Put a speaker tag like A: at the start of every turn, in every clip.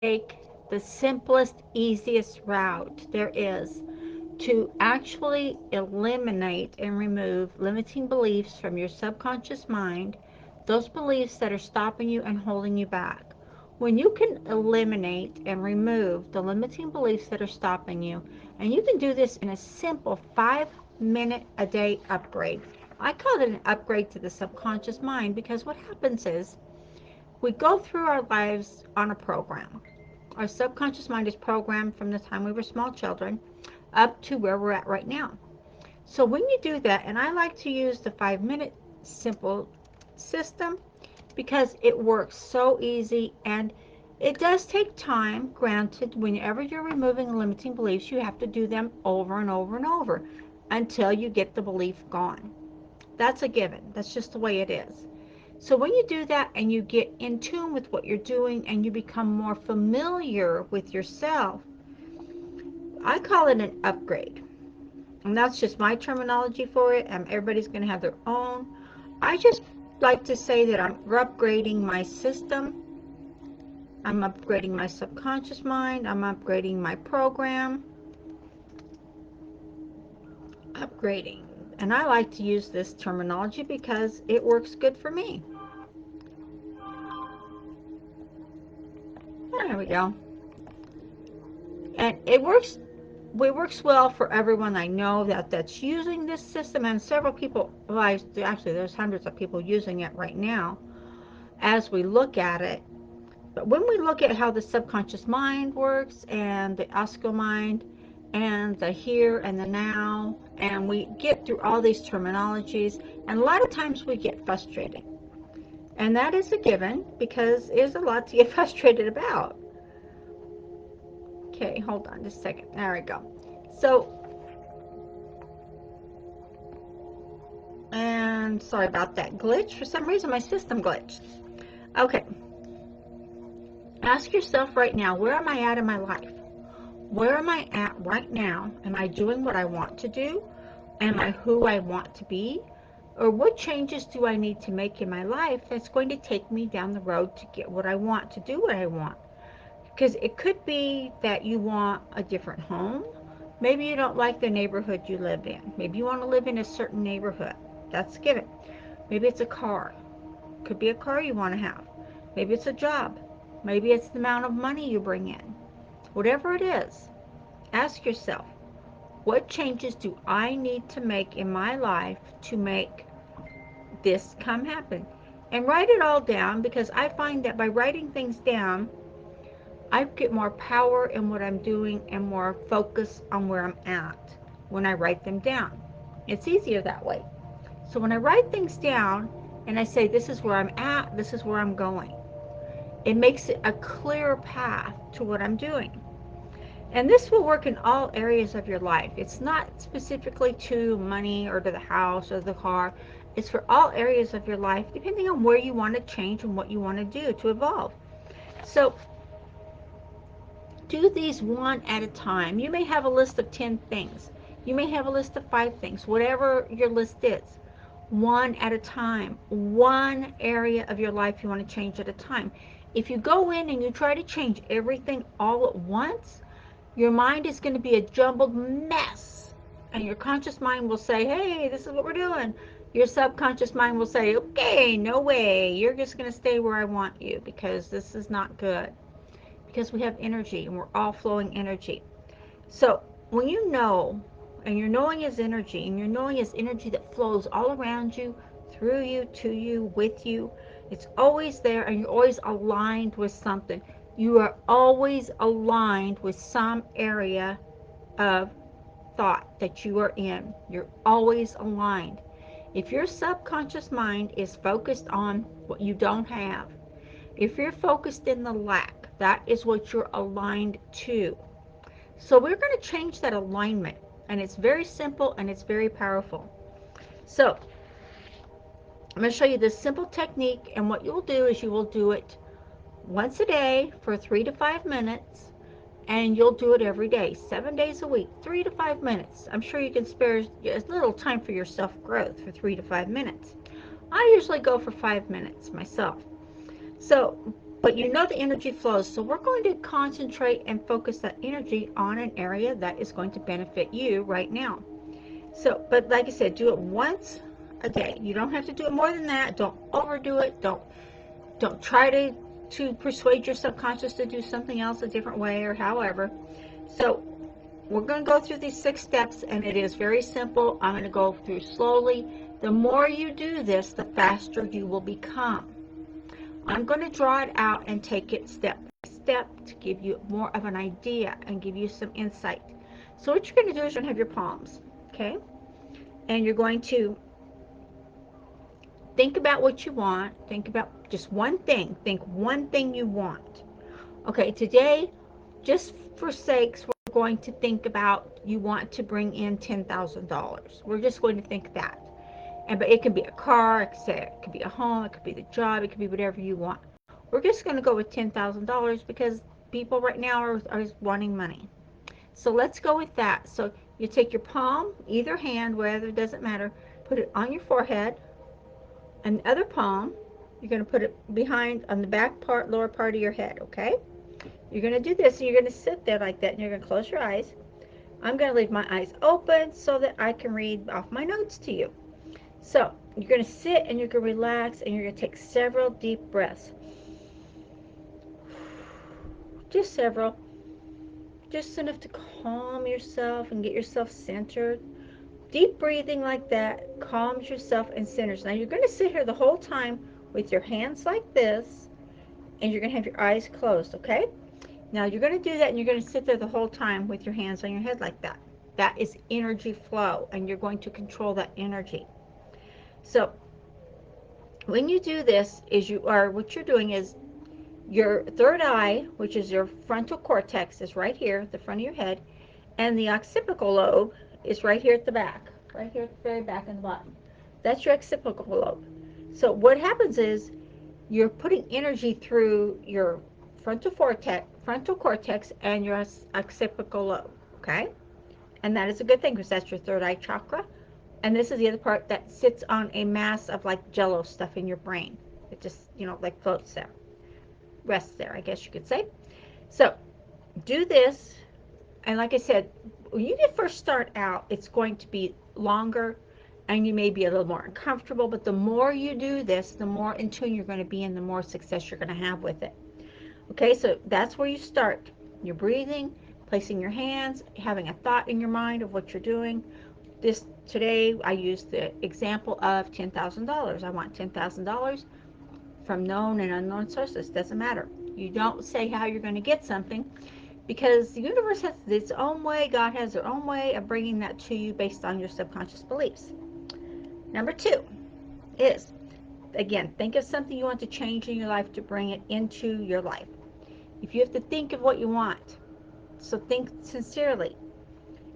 A: take the simplest, easiest route there is to actually eliminate and remove limiting beliefs from your subconscious mind, those beliefs that are stopping you and holding you back. When you can eliminate and remove the limiting beliefs that are stopping you, and you can do this in a simple 5 minute a day upgrade. I call it an upgrade to the subconscious mind because what happens is we go through our lives on a program. Our subconscious mind is programmed from the time we were small children up to where we're at right now. So when you do that, and I like to use the 5 minute simple system because it works so easy, and it does take time. Granted, whenever you're removing limiting beliefs, you have to do them over and over and over until you get the belief gone. That's a given. That's just the way it is. So when you do that and you get in tune with what you're doing and you become more familiar with yourself, I call it an upgrade. And that's just my terminology for it. Everybody's going to have their own. I just like to say that I'm upgrading my system. I'm upgrading my subconscious mind. I'm upgrading my program. Upgrading. And I like to use this terminology because it works good for me. There we go. And it works well for everyone I know that's using this system, and several people, well, actually there's hundreds of people using it right now as we look at it. But when we look at how the subconscious mind works and the Osco mind and the here and the now, and we get through all these terminologies, and a lot of times we get frustrated. And that is a given because there's a lot to get frustrated about. Okay, hold on just a second. There we go. So, and sorry about that glitch. For some reason, my system glitched. Okay, ask yourself right now, where am I at in my life? Where am I at right now? Am I doing what I want to do? Am I who I want to be? Or what changes do I need to make in my life that's going to take me down the road to get what I want, to do what I want? Because it could be that you want a different home. Maybe you don't like the neighborhood you live in. Maybe you want to live in a certain neighborhood. That's given. Maybe it's a car. Could be a car you want to have. Maybe it's a job. Maybe it's the amount of money you bring in. Whatever it is, ask yourself, what changes do I need to make in my life to make this come happen? And write it all down, because I find that by writing things down, I get more power in what I'm doing and more focus on where I'm at when I write them down. It's easier that way. So when I write things down and I say, this is where I'm at, this is where I'm going, it makes it a clearer path to what I'm doing. And this will work in all areas of your life. It's not specifically to money or to the house or the car. It's for all areas of your life, depending on where you want to change and what you want to do to evolve. So do these one at a time. You may have a list of 10 things. You may have a list of 5 things, whatever your list is. One at a time. One area of your life you want to change at a time. If you go in and you try to change everything all at once, your mind is going to be a jumbled mess. And your conscious mind will say, hey, this is what we're doing. Your subconscious mind will say, okay, no way. You're just going to stay where I want you because this is not good. Because we have energy and we're all flowing energy. So when you know, and your knowing is energy, and your knowing is energy that flows all around you, through you, to you, with you, it's always there, and you're always aligned with something. You are always aligned with some area of thought that you are in. You're always aligned. If your subconscious mind is focused on what you don't have, if you're focused in the lack, that is what you're aligned to. So we're going to change that alignment, and it's very simple and it's very powerful. So I'm going to show you this simple technique, and what you'll do is you will do it once a day for 3 to 5 minutes, and you'll do it every day, 7 days a week, 3 to 5 minutes. I'm sure you can spare a little time for your self-growth for 3 to 5 minutes. I usually go for 5 minutes myself. So but you know the energy flows. So we're going to concentrate and focus that energy on an area that is going to benefit you right now. So, but like I said, do it once a day. You don't have to do it more than that. Don't overdo it. Don't try to persuade your subconscious to do something else a different way or however. So we're going to go through these 6 steps, and it is very simple. I'm going to go through slowly. The more you do this, the faster you will become. I'm going to draw it out and take it step by step to give you more of an idea and give you some insight. So what you're going to do is you're going to have your palms, okay? And you're going to think about what you want. Think about just one thing. Think one thing you want. Okay, today, just for sakes, we're going to think about you want to bring in $10,000. We're just going to think that. And but it could be a car, it could be a home, it could be the job, it could be whatever you want. We're just going to go with $10,000 because people right now are wanting money. So let's go with that. So you take your palm, either hand, whether it doesn't matter, put it on your forehead, and the other palm, you're going to put it behind on the back part, lower part of your head, okay? You're going to do this, and you're going to sit there like that, and you're going to close your eyes. I'm going to leave my eyes open so that I can read off my notes to you. So you're going to sit, and you're going to relax, and you're going to take several deep breaths. Just several. Just enough to calm yourself and get yourself centered. Deep breathing like that calms yourself and centers. Now you're going to sit here the whole time with your hands like this, and you're going to have your eyes closed, okay? Now you're going to do that, and you're going to sit there the whole time with your hands on your head like that. That is energy flow, and you're going to control that energy. So when you do this, what you're doing is your third eye, which is your frontal cortex, is right here at the front of your head, and the occipital lobe is right here at the back, right here at the very back and the bottom. That's your occipital lobe. So what happens is you're putting energy through your frontal cortex and your occipital lobe, okay? And that is a good thing because that's your third eye chakra. And this is the other part that sits on a mass of like jello stuff in your brain. It just, like floats there, rests there, I guess you could say. So do this. And like I said, when you first start out, it's going to be longer and you may be a little more uncomfortable. But the more you do this, the more in tune you're going to be and the more success you're going to have with it. Okay, so that's where you start. You're breathing, placing your hands, having a thought in your mind of what you're doing. This today, I used the example of $10,000. I want $10,000 from known and unknown sources. Doesn't matter. You don't say how you're going to get something because the universe has its own way. God has their own way of bringing that to you based on your subconscious beliefs. Number 2 is, again, think of something you want to change in your life to bring it into your life. If you have to think of what you want, so think sincerely,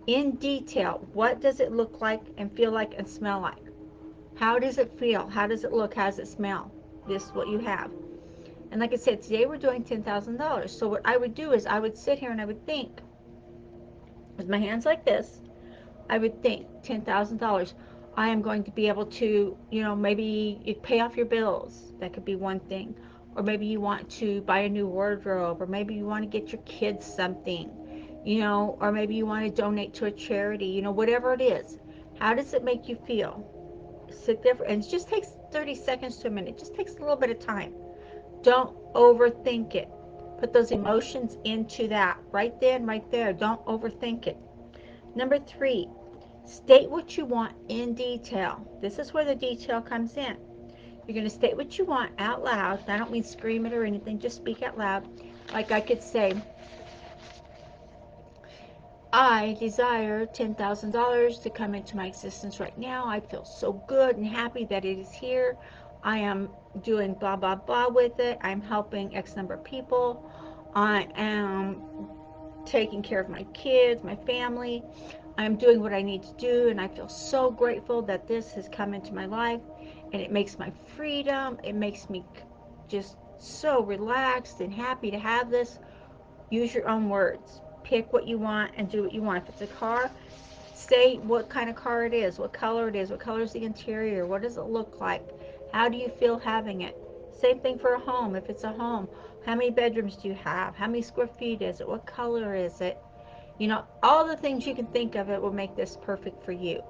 A: in detail. What does it look like and feel like and smell like? How does it feel? How does it look? How does it smell? This is what you have. And like I said, today we're doing $10,000. So what I would do is I would sit here and I would think with my hands like this. I would think $10,000. I am going to be able to, maybe you pay off your bills. That could be one thing. Or maybe you want to buy a new wardrobe, or maybe you want to get your kids something, or maybe you want to donate to a charity, whatever it is. How does it make you feel? Sit there, and it just takes 30 seconds to a minute. It just takes a little bit of time. Don't overthink it. Put those emotions into that right then, right there. Don't overthink it. Number 3, state what you want in detail. This is where the detail comes in. You're going to state what you want out loud. I don't mean scream it or anything. Just speak out loud. Like I could say, I desire $10,000 to come into my existence right now. I feel so good and happy that it is here. I am doing blah, blah, blah with it. I'm helping X number of people. I am taking care of my kids, my family. I'm doing what I need to do, and I feel so grateful that this has come into my life, and it makes my freedom. It makes me just so relaxed and happy to have this. Use your own words. Pick what you want and do what you want. If it's a car, say what kind of car it is, what color it is, what color is the interior, what does it look like, how do you feel having it. Same thing for a home. If it's a home, How many bedrooms do you have? How many square feet is it? What color is it? You know, all the things you can think of it will make this perfect for you.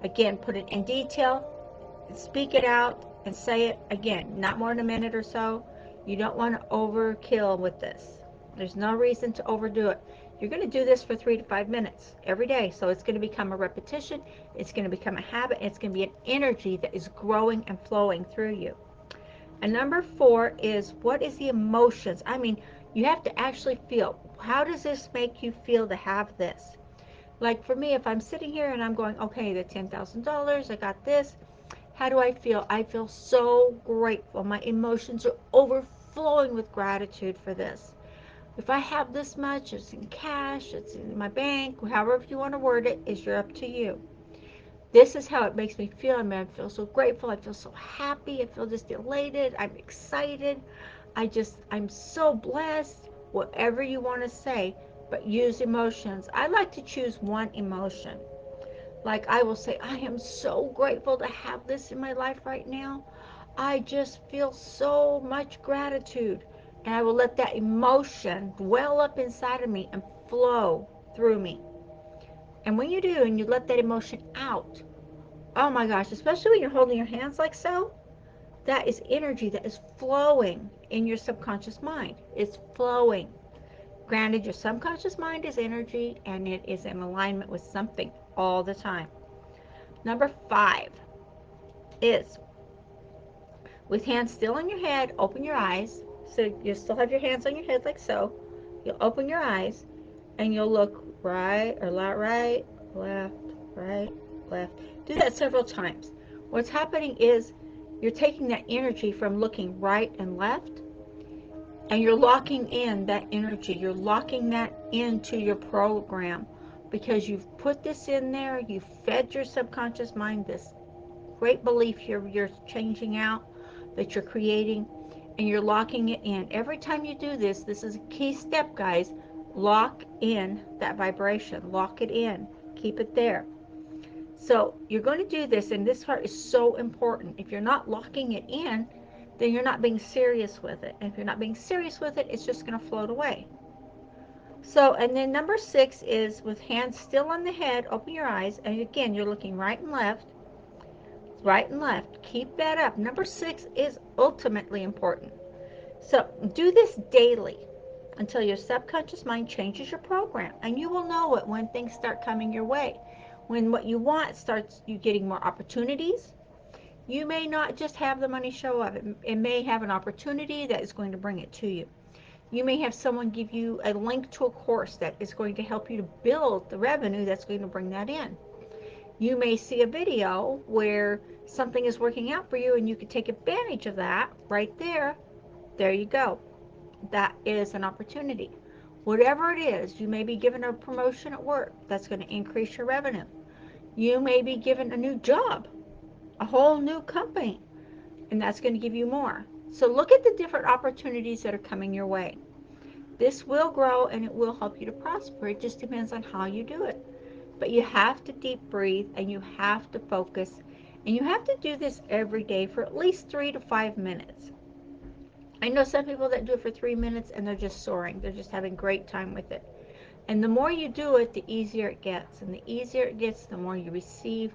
A: Again, put it in detail, speak it out, and say it again, not more than a minute or so. You don't want to overkill with this. There's no reason to overdo it. You're going to do this for 3 to 5 minutes every day. So it's going to become a repetition. It's going to become a habit. It's going to be an energy that is growing and flowing through you. And number 4 is, what is the emotions? I mean, you have to actually feel. How does this make you feel to have this? Like for me, if I'm sitting here and I'm going, okay, the $10,000, I got this. How do I feel? I feel so grateful. My emotions are overflowing with gratitude for this. If I have this much, it's in cash, it's in my bank, however you want to word it, is up to you. This is how it makes me feel. I mean, I feel so grateful. I feel so happy. I feel just elated. I'm excited. I'm so blessed. Whatever you want to say, but use emotions. I like to choose one emotion. Like I will say, I am so grateful to have this in my life right now. I just feel so much gratitude. And I will let that emotion well up inside of me and flow through me. And when you do, and you let that emotion out, oh my gosh, especially when you're holding your hands like so, that is energy that is flowing in your subconscious mind. It's flowing. Granted, your subconscious mind is energy and it is in alignment with something all the time. Number 5 is, with hands still on your head, open your eyes. So you still have your hands on your head like so. You'll open your eyes and you'll look right or right, left, right, left. Do that several times. What's happening is you're taking that energy from looking right and left, and you're locking in that energy. You're locking that into your program because you've put this in there. You've fed your subconscious mind this great belief you're changing out, that you're creating, and you're locking it in. Every time you do this, this is a key step, guys. Lock in that vibration. Lock it in. Keep it there. So you're going to do this, and this part is so important. If you're not locking it in, then you're not being serious with it. And if you're not being serious with it, it's just going to float away. So, and then number 6 is, with hands still on the head, open your eyes, and again, you're looking right and left, right and left. Keep that up. Number 6 is ultimately important. So do this daily until your subconscious mind changes your program, and you will know it when things start coming your way. When what you want starts, you getting more opportunities. You may not just have the money show up. It may have an opportunity that is going to bring it to you. You may have someone give you a link to a course that is going to help you to build the revenue that's going to bring that in. You may see a video where something is working out for you and you can take advantage of that right there. There you go. That is an opportunity. Whatever it is, you may be given a promotion at work that's going to increase your revenue. You may be given a new job, a whole new company, and that's going to give you more. So look at the different opportunities that are coming your way. This will grow and it will help you to prosper. It just depends on how you do it. But you have to deep breathe and you have to focus. And you have to do this every day for at least 3 to 5 minutes. I know some people that do it for 3 minutes and they're just soaring. They're just having a great time with it. And the more you do it, the easier it gets. And the easier it gets, the more you receive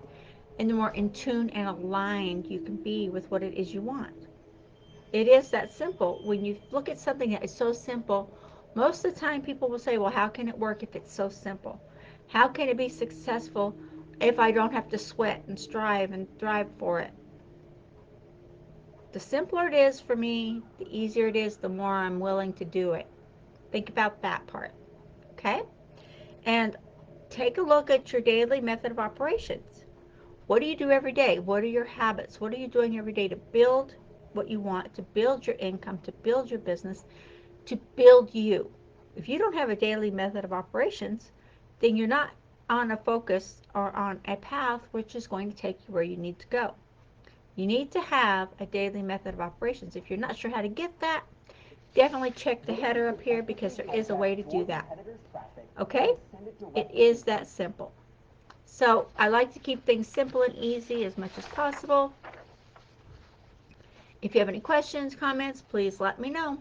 A: and the more in tune and aligned you can be with what it is you want. It is that simple. When you look at something that is so simple, most of the time people will say, well, how can it work if it's so simple? How can it be successful if I don't have to sweat and strive and thrive for it? The simpler it is for me, the easier it is, the more I'm willing to do it. Think about that part, okay? And take a look at your daily method of operations. What do you do every day? What are your habits? What are you doing every day to build what you want, to build your income, to build your business, to build you? If you don't have a daily method of operations, then you're not on a focus or on a path which is going to take you where you need to go. You need to have a daily method of operations. If you're not sure how to get that, definitely check the header up here because there is a way to do that. Okay? It is that simple. So I like to keep things simple and easy as much as possible. If you have any questions, comments, please let me know.